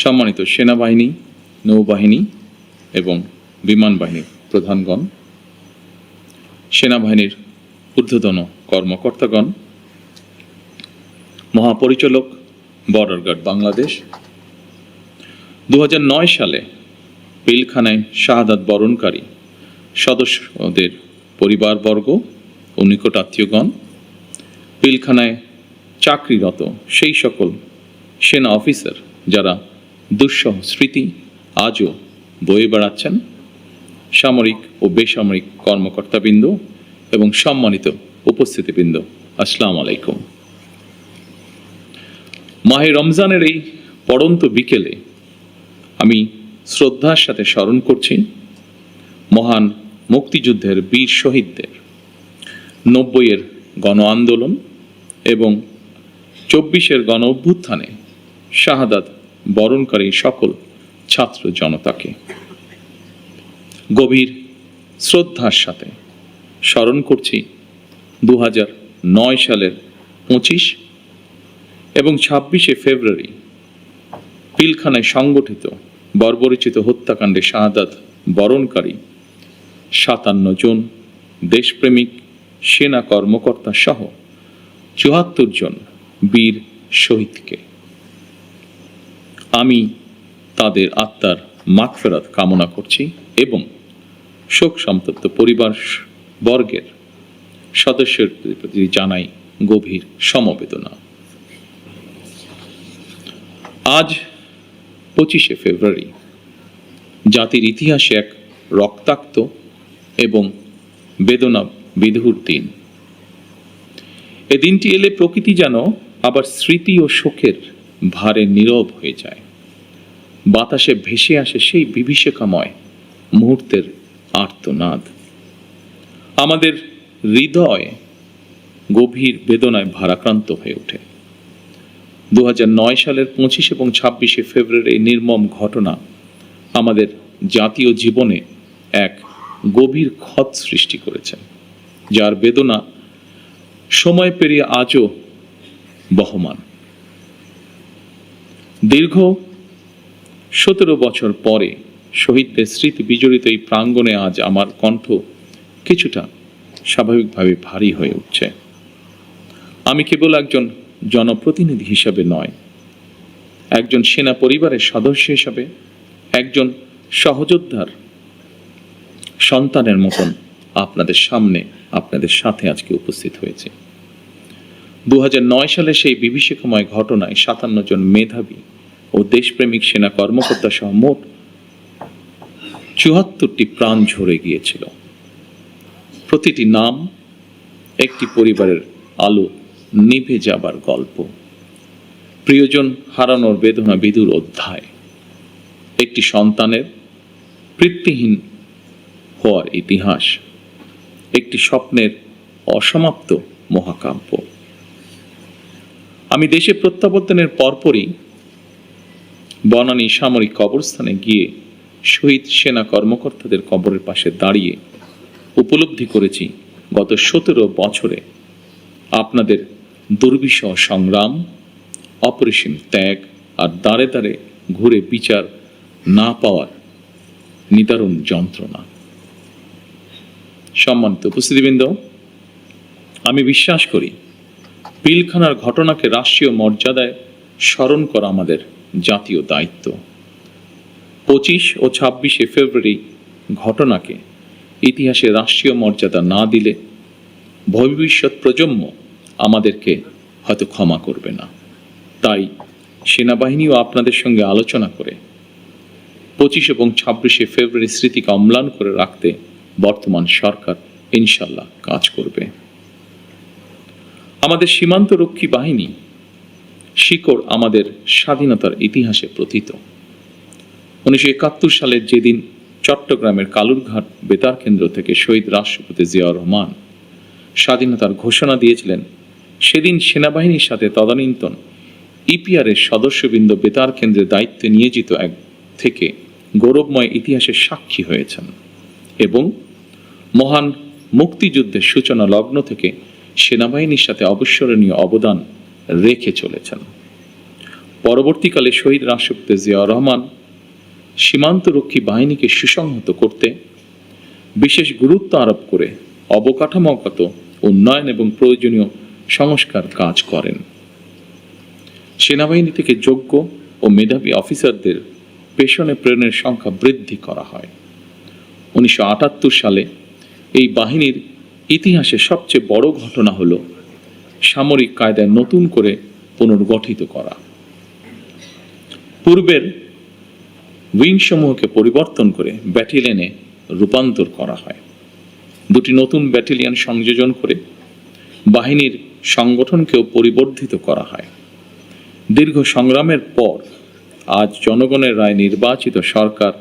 সম্মানিত সেনাবাহিনী, নৌবাহিনী এবং বিমান বাহিনীর প্রধানগণ, সেনাবাহিনীর ঊর্ধ্বতন কর্মকর্তাগণ, মহাপরিচালক, বর্ডার গার্ড বাংলাদেশ, 2009 সালে পিলখানায় শাহাদাত বরণকারী সদস্যদের পরিবারবর্গ ও নিকটাত্মীয়গণ, পিলখানায় চাকরিরত সেই সকল সেনা অফিসার যারা দুঃসহ স্মৃতি আজও বয়ে বেড়াচ্ছেন, সামরিক ও বেসামরিক কর্মকর্তাবৃন্দ এবং সম্মানিত উপস্থিতিবৃন্দ, আসসালামু আলাইকুম। মাহে রমজানের এই পড়ন্ত বিকেলে আমি শ্রদ্ধার সাথে স্মরণ করছি মহান মুক্তিযুদ্ধের বীর শহীদদের, 90-এর গণ আন্দোলন এবং 24-এর গণ অভ্যুত্থানে শাহাদাত বরণকারী সকল ছাত্র জনতাকে গভীর শ্রদ্ধার সাথে স্মরণ করছি 2009 সালের 25 এবং 26শে ফেব্রুয়ারি পিলখানায় সংগঠিত বর্বরোচিত হত্যাকাণ্ডে শাহাদাত বরণকারী 57 জন দেশপ্রেমিক সেনা কর্মকর্তা সহ 74 জন বীর শহীদকে। আমি তাদের আত্মার মাগফিরাত কামনা করছি এবং শোক সন্তপ্ত পরিবার বর্গের সদস্যদের প্রতি জানাই গভীর সমবেদনা। আজ 25শে ফেব্রুয়ারি জাতির ইতিহাসে এক রক্তাক্ত এবং বেদনা বিধুর দিন। এ দিনটি এলে প্রকৃতি যেন আবার স্মৃতি ও শোকের ভারে নীরব হয়ে যায়। বাতাসে ভেসে আসে সেই বিভীষিকাময় মুহূর্তের আর্তনাদ। আমাদের হৃদয় গভীর বেদনায় ভারাক্রান্ত হয়ে ওঠে। 2009 সালের 25 এবং 26শে ফেব্রুয়ারি এই নির্মম ঘটনা আমাদের জাতীয় জীবনে এক গভীর ক্ষত সৃষ্টি করেছে, যার বেদনা সময় পেরিয়ে আজও বহমান। দীর্ঘ 17 বছর পরে শহীদদের স্মৃতি বিজড়িত এই প্রাঙ্গণে আজ আমার কণ্ঠ কিছুটা স্বাভাবিকভাবে ভারী হয়ে উঠছে। আমি কেবল একজন জনপ্রতিনিধি হিসাবে নয়, একজন সেনা পরিবারের সদস্য হিসাবে, একজন সহযোদ্ধার সন্তানের মতন আপনাদের সামনে, আপনাদের সাথে আজকে উপস্থিত হয়েছে। 2009 সালে সেই বিভীষিকাময় ঘটনায় 57 জন মেধাবী ও দেশপ্রেমিক সেনা কর্মকর্তা সহ মোট 74টি প্রাণ ঝরে গিয়েছিল। প্রতিটি নাম একটি পরিবারের আলো নিভে যাবার গল্প, প্রিয়জন হারানোর বেদনা বিধুর অধ্যায়, একটি সন্তানের পিতৃহীন হওয়ার ইতিহাস, একটি স্বপ্নের অসমাপ্ত মহাকাব্য। আমি দেশে প্রত্যাবর্তনের পরপরই বনানী সামরিক কবরস্থানে গিয়ে শহীদ সেনা কর্মকর্তাদের কবরের পাশে দাঁড়িয়ে উপলব্ধি করেছি গত 17 বছরে আপনাদের দুর্বিষহ সংগ্রাম, অপরিসীম ত্যাগ আর দাঁড়ে দাঁড়ে ঘুরে বিচার না পাওয়ার নিদারুণ যন্ত্রণা। সম্মানিত উপস্থিতিবৃন্দ, আমি বিশ্বাস করি পিলখানার ঘটনাকে রাষ্ট্রীয় মর্যাদায় স্মরণ করা আমাদের জাতীয় দায়িত্ব। 25 ও 26শে ফেব্রুয়ারি ঘটনাকে ইতিহাসে রাষ্ট্রীয় মর্যাদা না দিলে ভবিষ্যৎ প্রজন্ম আমাদেরকে হয়তো ক্ষমা করবে না। তাই সেনাবাহিনীও আপনাদের সঙ্গে আলোচনা করে 25 এবং 26শে ফেব্রুয়ারি স্মৃতিকে অম্লান করে রাখতে বর্তমান সরকার ইনশাল্লাহ কাজ করবে। আমাদের সীমান্তরক্ষী বাহিনী শিকড় আমাদের স্বাধীনতার ইতিহাসে প্রথিত। 1971 সালের যেদিন চট্টগ্রামের কালুরঘাট বেতার কেন্দ্র থেকে শহীদ রাষ্ট্রপতি জিয়াউর রহমান স্বাধীনতার ঘোষণা দিয়েছিলেন, সেদিন সেনাবাহিনীর সাথে তদানীন্তন ইপিআরের সদস্যবৃন্দ বেতার কেন্দ্রের দায়িত্বে নিয়োজিত এক থেকে গৌরবময় ইতিহাসের সাক্ষী হয়েছেন এবং মহান মুক্তিযুদ্ধের সূচনা লগ্ন থেকে সেনাবাহিনীর সাথে অবিস্মরণীয় অবদান রেখে চলেছেন। পরবর্তীকালে শহীদ রাষ্ট্রপতি জিয়াউর রহমান সীমান্তরক্ষী বাহিনীকে সুসংহত করতে বিশেষ গুরুত্ব আরোপ করে অবকাঠামোগত উন্নয়ন এবং প্রয়োজনীয় সংস্কার কাজ করেন। সেনাবাহিনী থেকে যোগ্য ও মেধাবী অফিসারদের পেশনে প্রেরণের সংখ্যা বৃদ্ধি করা হয়। 1978 সালে এই বাহিনীর ইতিহাসে সবচেয়ে বড় ঘটনা হল সামরিক কায়দায় নতুন করে পুনর্গঠিত করা। পূর্বের উইংসমূহকে পরিবর্তন করে ব্যাটালিয়নে রূপান্তর করা হয়। দুটি নতুন ব্যাটালিয়ন সংযোজন করে বাহিনীর সংগঠনকেও পরিবর্ধিত করা হয়। দীর্ঘ সংগ্রামের পর আজ জনগণের রায় নির্বাচিত সরকার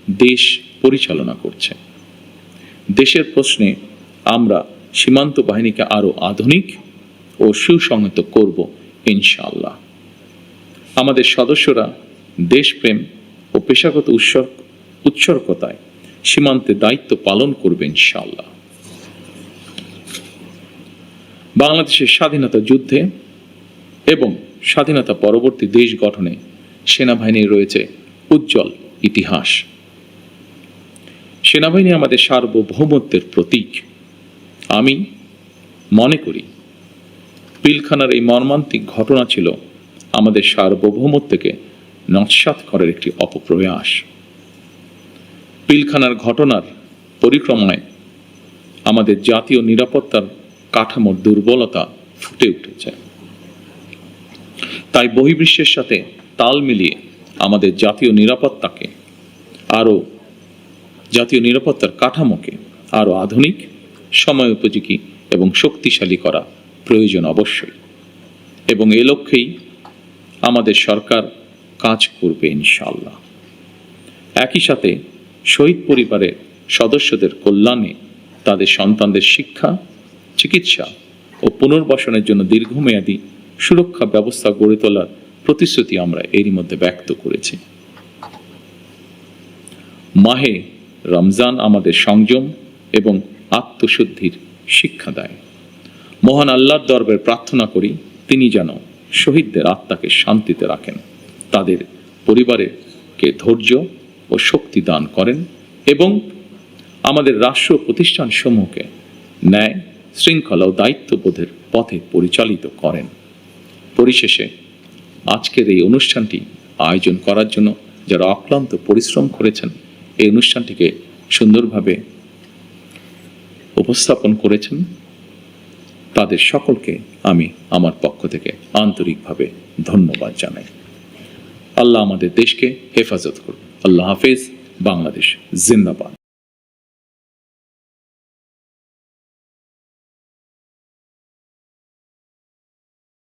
দেশ পরিচালনা করছে। দেশের প্রশ্নে আমরা সীমান্ত বাহিনীকে আরো আধুনিক ও সুসংহত করব ইনশাআল্লাহ। আমাদের সদস্যরা দেশপ্রেম ও পেশাগত উৎসর্গতায় সীমান্তে দায়িত্ব পালন করবে ইনশাআল্লাহ। বাংলাদেশের স্বাধীনতা যুদ্ধে এবং স্বাধীনতা পরবর্তী দেশ গঠনে সেনাবাহিনীর রয়েছে উজ্জ্বল ইতিহাস। সেনাবাহিনী আমাদের সার্বভৌমত্বের প্রতীক। আমি মনে করি পিলখানার এই মর্মান্তিক ঘটনা ছিল আমাদের সার্বভৌমত্বকে নস্যাৎ করার একটি অপপ্রয়াস। পিলখানার ঘটনার পরিক্রমায় আমাদের জাতীয় নিরাপত্তার কাঠামোর দুর্বলতা ফুটে উঠেছে। তাই বহির্বিশ্বের সাথে তাল মিলিয়ে আমাদের জাতীয় নিরাপত্তার কাঠামোকে আরো আধুনিক, সময় উপযোগী এবং শক্তিশালী করা প্রয়োজন অবশ্যই, এবং এ লক্ষ্যেই আমাদের সরকার কাজ করবে ইনশাআল্লাহ। একই সাথে শহীদ পরিবারের সদস্যদের কল্যাণে তাদের সন্তানদের শিক্ষা, চিকিৎসা ও পুনর্বাসনের জন্য দীর্ঘমেয়াদী সুরক্ষা ব্যবস্থা গড়ে তোলার প্রতিশ্রুতি আমরা এরই মধ্যে ব্যক্ত করেছি। মাহে রমজান আমাদের সংযম এবং আত্মশুদ্ধির শিক্ষা দেয়। মহান আল্লাহর দরবারে প্রার্থনা করি তিনি যেন শহীদদের আত্মাকে শান্তিতে রাখেন, তাদের পরিবারকে ধৈর্য ও শক্তি দান করেন এবং আমাদের রাষ্ট্র প্রতিষ্ঠান সমূহকে ন্যায়, শৃঙ্খলা ও দায়িত্ববোধের পথে পরিচালিত করেন। পরিশেষে আজকের এই অনুষ্ঠানটি আয়োজন করার জন্য যারা অক্লান্ত পরিশ্রম করেছেন, এই অনুষ্ঠানটিকে সুন্দরভাবে উপস্থাপন করেছেন, তাদের সকলকে আমি আমার পক্ষ থেকে আন্তরিকভাবে ধন্যবাদ জানাই। আল্লাহ আমাদের দেশকে হেফাজত করুন। আল্লাহ হাফেজ। বাংলাদেশ জিন্দাবাদ।